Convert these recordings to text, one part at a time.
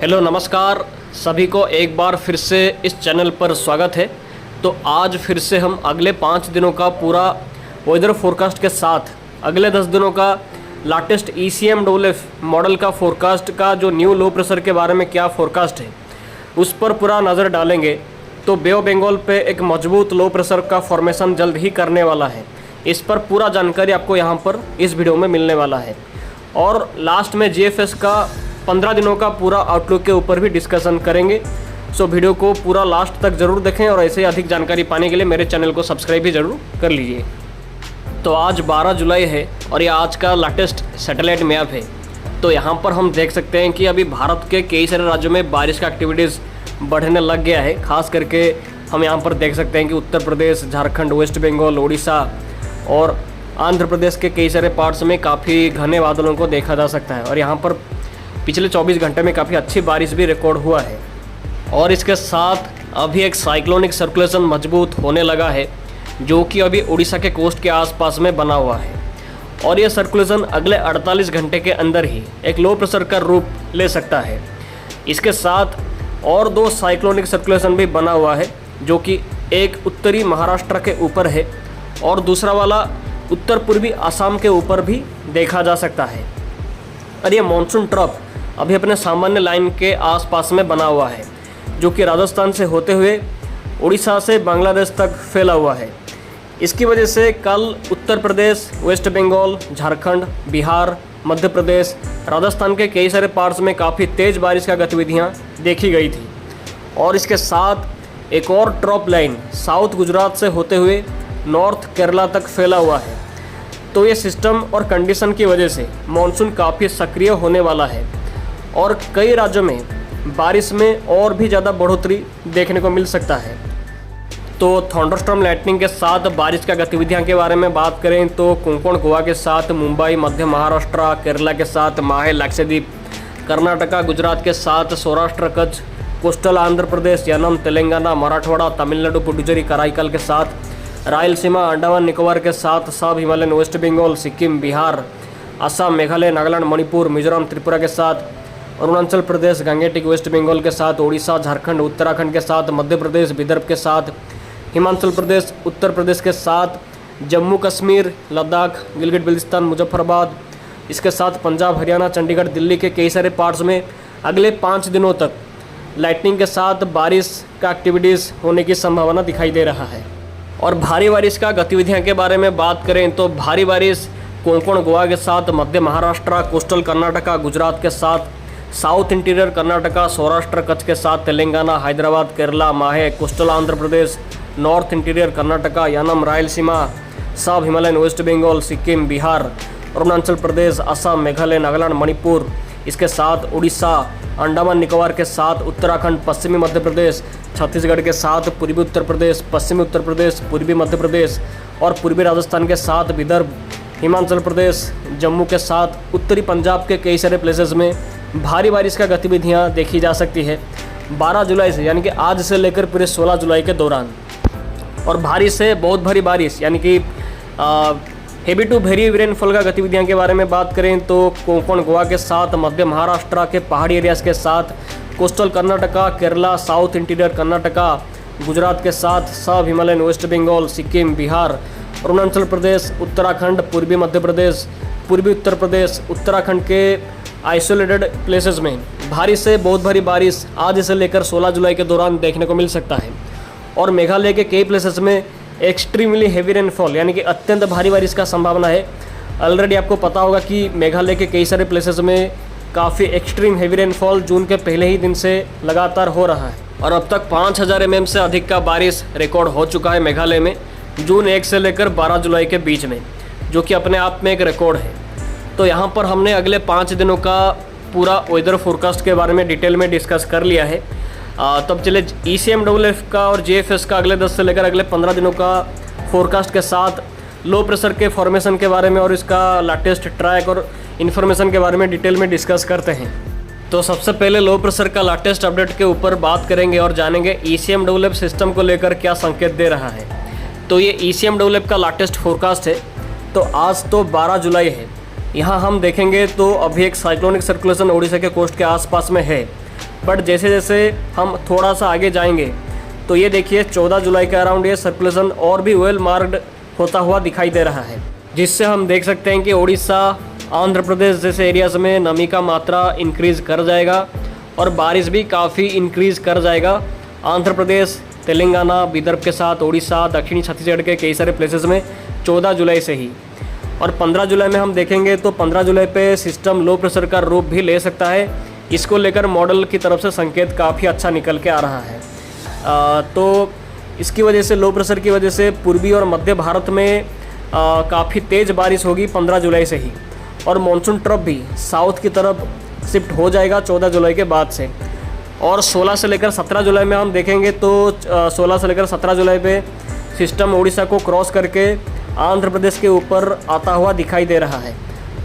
Hello नमस्कार सभी को एक बार फिर से इस चैनल पर स्वागत है। तो आज फिर से हम अगले 5 दिनों का पूरा वेदर फोरकास्ट के साथ अगले 10 दिनों का लाटेस्ट ECMWF मॉडल का फोरकास्ट का जो न्यू लो प्रेशर के बारे में क्या फोरकास्ट है उस पर पूरा नज़र डालेंगे। तो बे ऑफ बंगाल पे एक मजबूत लो प्रेशर का फॉर्मेशन जल्द ही करने वाला है। इस पर पूरा जानकारी आपको यहाँ पर इस वीडियो में मिलने वाला है। और लास्ट में GFS का 15 दिनों का पूरा आउटलुक के ऊपर भी डिस्कशन करेंगे। सो वीडियो को पूरा लास्ट तक ज़रूर देखें और ऐसे ही अधिक जानकारी पाने के लिए मेरे चैनल को सब्सक्राइब भी ज़रूर कर लीजिए। तो आज 12 जुलाई है और ये आज का लेटेस्ट सैटेलाइट मैप है। तो यहाँ पर हम देख सकते हैं कि अभी भारत के कई सारे राज्यों में बारिश का एक्टिविटीज़ बढ़ने लग गया है। खास करके हम यहाँ पर देख सकते हैं कि उत्तर प्रदेश, झारखंड, वेस्ट बंगाल, उड़ीसा और आंध्र प्रदेश के कई सारे पार्ट्स में काफ़ी घने बादलों को देखा जा सकता है। और यहाँ पर पिछले 24 घंटे में काफ़ी अच्छी बारिश भी रिकॉर्ड हुआ है। और इसके साथ अभी एक साइक्लोनिक सर्कुलेशन मजबूत होने लगा है जो कि अभी उड़ीसा के कोस्ट के आसपास में बना हुआ है। और यह सर्कुलेशन अगले 48 घंटे के अंदर ही एक लो प्रेशर का रूप ले सकता है। इसके साथ और 2 साइक्लोनिक सर्कुलेशन भी बना हुआ है जो कि एक उत्तरी महाराष्ट्र के ऊपर है और दूसरा वाला उत्तर पूर्वी असम के ऊपर भी देखा जा सकता है। और ये मानसून ट्रफ अभी अपने सामान्य लाइन के आसपास में बना हुआ है जो कि राजस्थान से होते हुए उड़ीसा से बांग्लादेश तक फैला हुआ है। इसकी वजह से कल उत्तर प्रदेश, वेस्ट बंगाल, झारखंड, बिहार, मध्य प्रदेश, राजस्थान के कई सारे पार्ट्स में काफ़ी तेज़ बारिश का गतिविधियाँ देखी गई थी। और इसके साथ एक और ट्रॉप लाइन साउथ गुजरात से होते हुए नॉर्थ केरला तक फैला हुआ है। तो ये सिस्टम और कंडीशन की वजह से मानसून काफ़ी सक्रिय होने वाला है और कई राज्यों में बारिश में और भी ज़्यादा बढ़ोतरी देखने को मिल सकता है। तो थंडरस्टॉर्म लाइटनिंग के साथ बारिश का गतिविधियां के बारे में बात करें तो कोंकण गोवा के साथ मुंबई, मध्य महाराष्ट्र, केरला के साथ माहे, लक्षद्वीप, कर्नाटका, गुजरात के साथ सौराष्ट्र, कच्छ, कोस्टल आंध्र प्रदेश, यानम, तेलंगाना, मराठवाड़ा, तमिलनाडु, पुडुचेरी, कराईकल के साथ रायलसीमा, अंडमान निकोबार के साथ सब हिमालयन, वेस्ट बंगाल, सिक्किम, बिहार, असम, मेघालय, नागालैंड, मणिपुर, मिजोरम, त्रिपुरा के साथ अरुणाचल प्रदेश, गंगेटिक, वेस्ट बंगाल के साथ उड़ीसा, झारखंड, उत्तराखंड के साथ मध्य प्रदेश, विदर्भ के साथ हिमाचल प्रदेश, उत्तर प्रदेश के साथ जम्मू कश्मीर, लद्दाख, गिलगित बिल्तिस्तान, मुजफ्फराबाद, इसके साथ पंजाब, हरियाणा, चंडीगढ़, दिल्ली के कई सारे पार्ट्स में अगले 5 दिनों तक लाइटनिंग के साथ बारिश का एक्टिविटीज़ होने की संभावना दिखाई दे रहा है। और भारी बारिश का गतिविधियां के बारे में बात करें तो भारी बारिश कोंकण गोवा के साथ मध्य महाराष्ट्र, कोस्टल कर्नाटका, गुजरात के साथ साउथ इंटीरियर कर्नाटका, सौराष्ट्र, कच्छ के साथ तेलंगाना, हैदराबाद, केरला, माहे, coastal Andhra Pradesh, north interior Karnataka, Yanam, Rayalaseema, सब हिमालयन, वेस्ट बंगाल, सिक्किम, बिहार, अरुणाचल प्रदेश, असम, मेघालय, नागालैंड, मणिपुर, इसके साथ उड़ीसा, अंडमान निकोबार के साथ उत्तराखंड, पश्चिमी मध्य प्रदेश, छत्तीसगढ़ के साथ पूर्वी उत्तर प्रदेश, पश्चिमी उत्तर प्रदेश, पूर्वी मध्य प्रदेश और पूर्वी राजस्थान के साथ विदर्भ, हिमाचल प्रदेश, जम्मू के साथ उत्तरी पंजाब के कई सारे प्लेसेस में भारी बारिश का गतिविधियां देखी जा सकती है 12 जुलाई से, यानी कि आज से लेकर पूरे 16 जुलाई के दौरान। और भारी से बहुत भारी बारिश यानी कि heavy to very heavy rainfall का गतिविधियों के बारे में बात करें तो कोंकण गोवा के साथ मध्य महाराष्ट्र के पहाड़ी एरियाज के साथ coastal Karnataka, Kerala, south interior Karnataka, Gujarat के साथ सब हिमालयन, वेस्ट बंगाल, सिक्किम, बिहार, अरुणाचल प्रदेश, उत्तराखंड, पूर्वी मध्य प्रदेश, पूर्वी उत्तर प्रदेश, उत्तराखंड के आइसोलेटेड प्लेसेस में भारी से बहुत भारी बारिश आज से लेकर 16 जुलाई के दौरान देखने को मिल सकता है। और मेघालय के कई प्लेसेस में एक्सट्रीमली हेवी रेनफॉल यानी कि अत्यंत भारी बारिश का संभावना है। ऑलरेडी आपको पता होगा कि मेघालय के कई सारे प्लेसेस में काफ़ी एक्सट्रीम हेवी रेनफॉल जून के पहले ही दिन से लगातार हो रहा है। और अब तक 5000 mm से अधिक का बारिश रिकॉर्ड हो चुका है मेघालय में जून 1 से लेकर 12 जुलाई के बीच में, जो कि अपने आप में एक रिकॉर्ड है। तो यहाँ पर हमने अगले 5 दिनों का पूरा वेदर फोरकास्ट के बारे में डिटेल में डिस्कस कर लिया है। तब चले ECMWF का और GFS का अगले 10 से लेकर अगले 15 दिनों का फोरकास्ट के साथ लो प्रेशर के फॉर्मेशन के बारे में और इसका लेटेस्ट ट्रैक और इन्फॉर्मेशन के बारे में डिटेल में डिस्कस करते हैं। तो सबसे पहले लो प्रेशर का लेटेस्ट अपडेट के ऊपर बात करेंगे और जानेंगे ECMWF सिस्टम को लेकर क्या संकेत दे रहा है। तो ये ECMWF का लेटेस्ट फोरकास्ट है। तो आज तो 12 जुलाई है। यहाँ हम देखेंगे तो अभी एक साइक्लोनिक सर्कुलेशन उड़ीसा के कोस्ट के आसपास में है बट जैसे जैसे हम थोड़ा सा आगे जाएंगे तो ये देखिए 14 जुलाई के अराउंड ये सर्कुलेशन और भी वेल मार्क्ड होता हुआ दिखाई दे रहा है, जिससे हम देख सकते हैं कि उड़ीसा, आंध्र प्रदेश जैसे एरियाज़ में नमी का मात्रा इंक्रीज़ कर जाएगा और बारिश भी काफ़ी इंक्रीज़ कर जाएगा। आंध्र प्रदेश, तेलंगाना, विदर्भ के साथ उड़ीसा, दक्षिणी छत्तीसगढ़ के कई सारे प्लेसेस में 14 जुलाई से ही। और 15 जुलाई में हम देखेंगे तो 15 जुलाई पे सिस्टम लो प्रेशर का रूप भी ले सकता है। इसको लेकर मॉडल की तरफ से संकेत काफ़ी अच्छा निकल के आ रहा है। तो इसकी वजह से, लो प्रेशर की वजह से पूर्वी और मध्य भारत में काफ़ी तेज़ बारिश होगी 15 जुलाई से ही, और मानसून ट्रफ भी साउथ की तरफ शिफ्ट हो जाएगा 14 जुलाई के बाद से। और 16 से लेकर 17 जुलाई में हम देखेंगे तो 16 से लेकर 17 जुलाई पे सिस्टम उड़ीसा को क्रॉस करके आंध्र प्रदेश के ऊपर आता हुआ दिखाई दे रहा है,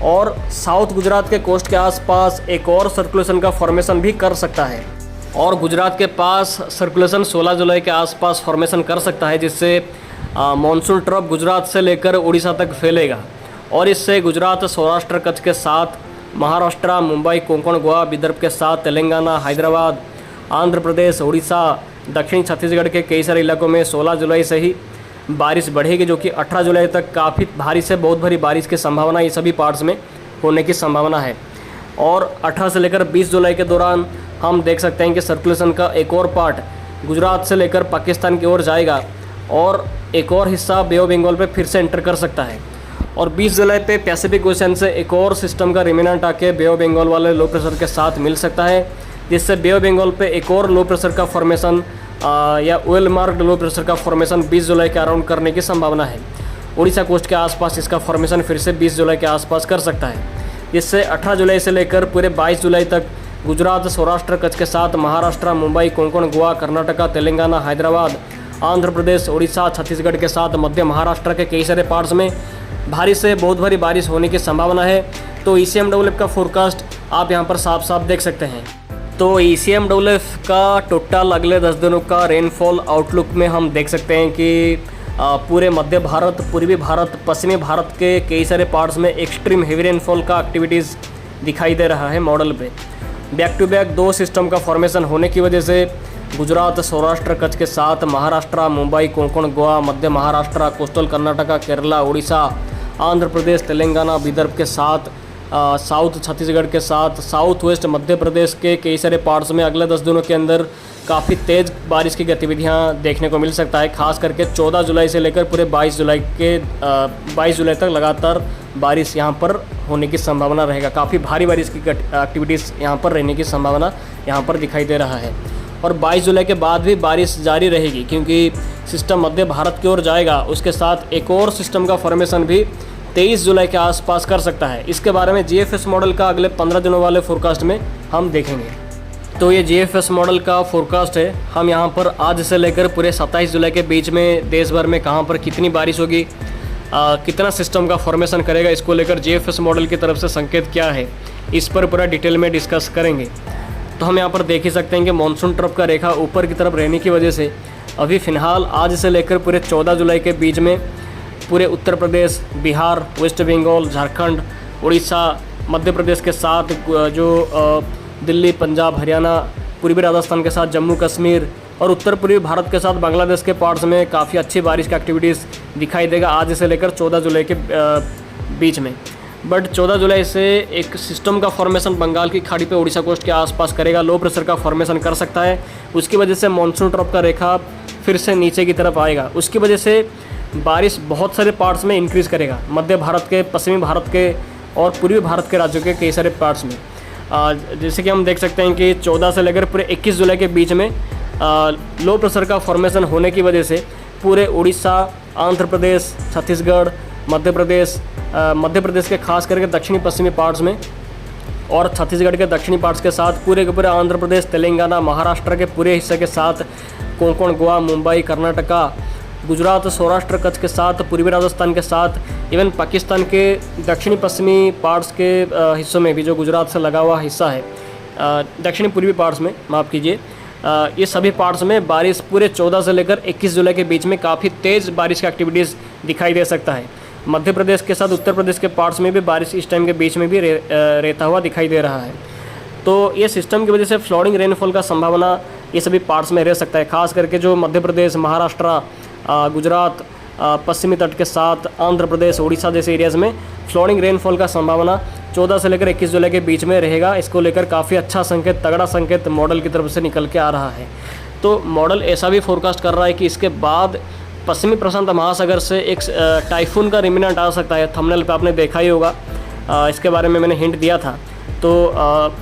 और साउथ गुजरात के कोस्ट के आसपास एक और सर्कुलेशन का फॉर्मेशन भी कर सकता है। और गुजरात के पास सर्कुलेशन 16 जुलाई के आसपास फॉर्मेशन कर सकता है, जिससे मानसून ट्रफ गुजरात से लेकर उड़ीसा तक फैलेगा, और इससे गुजरात, सौराष्ट्र, कच्छ के साथ महाराष्ट्र, मुंबई, कोंकण, गोवा, विदर्भ के साथ तेलंगाना, हैदराबाद, आंध्र प्रदेश, उड़ीसा, दक्षिणी छत्तीसगढ़ के कई सारे इलाकों में 16 जुलाई से ही बारिश बढ़ेगी, जो कि 18 जुलाई तक काफ़ी भारी से बहुत भारी बारिश की संभावना ये सभी पार्ट्स में होने की संभावना है। और 18 से लेकर 20 जुलाई के दौरान हम देख सकते हैं कि सर्कुलेशन का एक और पार्ट गुजरात से लेकर पाकिस्तान की ओर जाएगा, और एक और हिस्सा बे ऑफ बंगाल पे फिर से एंटर कर सकता है। और 20 जुलाई पे पैसिफिक ओशन से एक और सिस्टम का रिमेनेंट आके बे ऑफ बंगाल वाले लो प्रेशर के साथ मिल सकता है, जिससे बे ऑफ बंगाल पे एक और लो प्रेशर का फॉर्मेशन या वेल मार्क्ड लो प्रेशर का फॉर्मेशन 20 जुलाई के अराउंड करने की संभावना है। उड़ीसा कोस्ट के आसपास इसका फॉर्मेशन फिर से 20 जुलाई के आसपास कर सकता है, जिससे 18 जुलाई से लेकर पूरे 22 जुलाई तक गुजरात, सौराष्ट्र, कच्छ के साथ महाराष्ट्र, मुंबई, कोंकण, गोवा, कर्नाटका, तेलंगाना, हैदराबाद, आंध्र प्रदेश, उड़ीसा, छत्तीसगढ़ के साथ मध्य महाराष्ट्र के कई सारे पार्ट्स में भारी से बहुत भारी बारिश होने की संभावना है। तो ECMWF का फोरकास्ट आप यहाँ पर साफ साफ देख सकते हैं। तो ECMWF का टोटल अगले 10 दिनों का रेनफॉल आउटलुक में हम देख सकते हैं कि पूरे मध्य भारत, पूर्वी भारत, पश्चिमी भारत के कई सारे पार्ट्स में एक्सट्रीम हेवी रेनफॉल का एक्टिविटीज़ दिखाई दे रहा है मॉडल पे। बैक टू बैक 2 सिस्टम का फॉर्मेशन होने की वजह से गुजरात, सौराष्ट्र, कच्छ के साथ महाराष्ट्र, मुंबई, कोंकण, गोवा, मध्य महाराष्ट्र, कोस्टल कर्नाटका, केरला, उड़ीसा, आंध्र प्रदेश, तेलंगाना, विदर्भ के साथ साउथ छत्तीसगढ़ के साथ साउथ वेस्ट मध्य प्रदेश के कई सारे पार्ट्स में अगले 10 दिनों के अंदर काफ़ी तेज़ बारिश की गतिविधियां देखने को मिल सकता है। खास करके 14 जुलाई से लेकर पूरे 22 जुलाई तक लगातार बारिश यहां पर होने की संभावना रहेगा। काफ़ी भारी बारिश की एक्टिविटीज़ यहां पर रहने की संभावना यहां पर दिखाई दे रहा है। और 22 जुलाई के बाद भी बारिश जारी रहेगी, क्योंकि सिस्टम मध्य भारत की ओर जाएगा। उसके साथ एक और सिस्टम का फॉर्मेशन भी 23 जुलाई के आसपास कर सकता है। इसके बारे में GFS मॉडल का अगले 15 दिनों वाले फोरकास्ट में हम देखेंगे। तो ये GFS मॉडल का फोरकास्ट है। हम यहाँ पर आज से लेकर पूरे 27 जुलाई के बीच में देश भर में कहाँ पर कितनी बारिश होगी, कितना सिस्टम का फॉर्मेशन करेगा, इसको लेकर GFS मॉडल की तरफ से संकेत क्या है, इस पर पूरा डिटेल में डिस्कस करेंगे। तो हम यहाँ पर देख ही सकते हैं कि मानसून ट्रफ का रेखा ऊपर की तरफ रहने की वजह से अभी फ़िलहाल आज से लेकर पूरे 14 जुलाई के बीच में पूरे उत्तर प्रदेश, बिहार, वेस्ट बंगाल, झारखंड, उड़ीसा, मध्य प्रदेश के साथ जो दिल्ली, पंजाब, हरियाणा, पूर्वी राजस्थान के साथ जम्मू कश्मीर और उत्तर पूर्वी भारत के साथ बांग्लादेश के पार्ट्स में काफ़ी अच्छी बारिश की एक्टिविटीज़ दिखाई देगा आज से लेकर 14 जुलाई के बीच में। बट 14 जुलाई से एक सिस्टम का फॉर्मेशन बंगाल की खाड़ी पे उड़ीसा कोस्ट के आसपास करेगा, लो प्रेशर का फॉर्मेशन कर सकता है। उसकी वजह से मानसून ट्रफ का रेखा फिर से नीचे की तरफ आएगा। उसकी वजह से बारिश बहुत सारे पार्ट्स में इंक्रीज़ करेगा, मध्य भारत के, पश्चिमी भारत के और पूर्वी भारत के राज्यों के कई सारे पार्ट्स में। जैसे कि हम देख सकते हैं कि 14 से लेकर पूरे 21 जुलाई के बीच में लो प्रेशर का फॉर्मेशन होने की वजह से पूरे उड़ीसा, आंध्र प्रदेश, छत्तीसगढ़, मध्य प्रदेश के खास करके दक्षिणी पश्चिमी पार्ट्स में और छत्तीसगढ़ के दक्षिणी पार्ट्स के साथ पूरे के पूरे आंध्र प्रदेश, तेलंगाना, महाराष्ट्र के पूरे हिस्से के साथ कोंकण, गोवा, मुंबई, कर्नाटका, गुजरात, सौराष्ट्र, कच्छ के साथ पूर्वी राजस्थान के साथ इवन पाकिस्तान के दक्षिणी पश्चिमी पार्ट्स के हिस्सों में भी, जो गुजरात से लगा हुआ हिस्सा है, दक्षिणी पूर्वी पार्ट्स में, माफ़ कीजिए, ये सभी पार्ट्स में बारिश पूरे 14 से लेकर 21 जुलाई के बीच में काफ़ी तेज़ बारिश की एक्टिविटीज़ दिखाई दे सकता है। मध्य प्रदेश के साथ उत्तर प्रदेश के पार्ट्स में भी बारिश इस टाइम के बीच में भी रहता हुआ दिखाई दे रहा है। तो ये सिस्टम की वजह से फ्लडिंग रेनफॉल का संभावना ये सभी पार्ट्स में रह सकता है, खास करके जो मध्य प्रदेश, महाराष्ट्र, गुजरात, पश्चिमी तट के साथ आंध्र प्रदेश, उड़ीसा जैसे एरियाज़ में फ्लडिंग रेनफॉल का संभावना 14 से लेकर 21 जुलाई के बीच में रहेगा। इसको लेकर काफ़ी अच्छा संकेत, तगड़ा संकेत मॉडल की तरफ से निकल के आ रहा है। तो मॉडल ऐसा भी फोरकास्ट कर रहा है कि इसके बाद पश्चिमी प्रशांत महासागर से एक टाइफून का रिमिनेंट आ सकता है। थंबनेल पे आपने देखा ही होगा, इसके बारे में मैंने हिंट दिया था। तो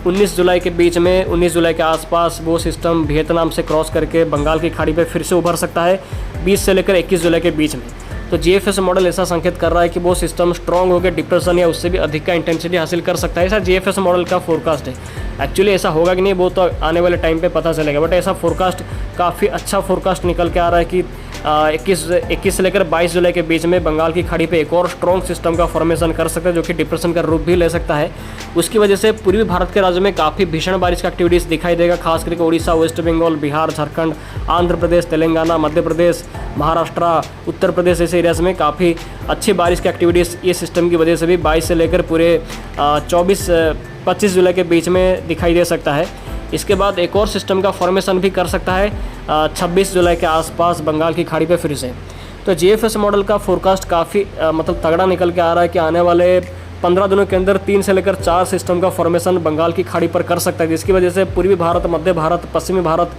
19 जुलाई के बीच में, 19 जुलाई के आसपास वो सिस्टम वियतनाम से क्रॉस करके बंगाल की खाड़ी पे फिर से उभर सकता है 20 से लेकर 21 जुलाई के बीच में। तो जीएफएस मॉडल ऐसा संकेत कर रहा है कि वो सिस्टम स्ट्रॉन्ग होकर डिप्रेशन या उससे भी अधिक का इंटेंसिटी हासिल कर सकता है। ऐसा जीएफएस मॉडल का फोरकास्ट है। एक्चुअली ऐसा होगा कि नहीं वो तो आने वाले टाइम पे पता चलेगा, बट ऐसा फोरकास्ट, काफ़ी अच्छा फोरकास्ट निकल के आ रहा है कि 21 से लेकर 22 जुलाई के बीच में बंगाल की खाड़ी पे एक और स्ट्रॉन्ग सिस्टम का फॉर्मेशन कर सकता है, जो कि डिप्रेशन का रूप भी ले सकता है। उसकी वजह से पूर्वी भारत के राज्यों में काफ़ी भीषण बारिश का एक्टिविटीज़ दिखाई देगा, खास करके उड़ीसा, वेस्ट बंगाल, बिहार, झारखंड, आंध्र प्रदेश, तेलंगाना, मध्य प्रदेश, महाराष्ट्र, उत्तर प्रदेश ऐसे एरियाज़ में काफ़ी अच्छी बारिश की एक्टिविटीज़ ये सिस्टम की वजह से भी 22 से लेकर पूरे 24-25 जुलाई के बीच में दिखाई दे सकता है। इसके बाद एक और सिस्टम का फॉर्मेशन भी कर सकता है 26 जुलाई के आसपास बंगाल की खाड़ी पे फिर से। तो जीएफएस मॉडल का फोरकास्ट काफ़ी मतलब तगड़ा निकल के आ रहा है कि आने वाले 15 दिनों के अंदर 3 से लेकर 4 सिस्टम का फॉर्मेशन बंगाल की खाड़ी पर कर सकता है, जिसकी वजह से पूर्वी भारत, मध्य भारत, पश्चिमी भारत,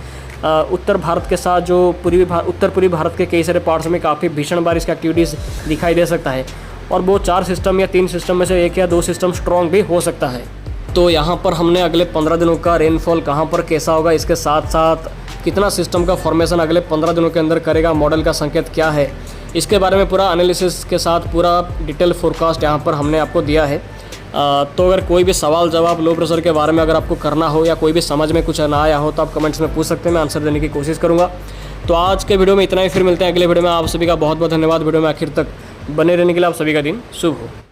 उत्तर भारत के साथ जो उत्तर पूर्वी भारत के कई सारे पार्ट्स में काफ़ी भीषण बारिश की एक्टिविटीज़ दिखाई दे सकता है। और वो 4 सिस्टम या 3 सिस्टम में से 1 या 2 सिस्टम स्ट्रॉन्ग भी हो सकता है। तो यहाँ पर हमने अगले 15 दिनों का रेनफॉल कहाँ पर कैसा होगा, इसके साथ साथ कितना सिस्टम का फॉर्मेशन अगले 15 दिनों के अंदर करेगा, मॉडल का संकेत क्या है, इसके बारे में पूरा एनालिसिस के साथ पूरा डिटेल फोरकास्ट यहाँ पर हमने आपको दिया है। तो अगर कोई भी सवाल जवाब लो प्रेशर के बारे में अगर आपको करना हो या कोई भी समझ में कुछ ना आया हो तो आप कमेंट्स में पूछ सकते हैं, मैं आंसर देने की कोशिश करूँगा। तो आज के वीडियो में इतना ही, फिर मिलते हैं अगले वीडियो में। आप सभी का बहुत बहुत धन्यवाद वीडियो में आखिर तक बने रहने के लिए। आप सभी का दिन शुभ हो।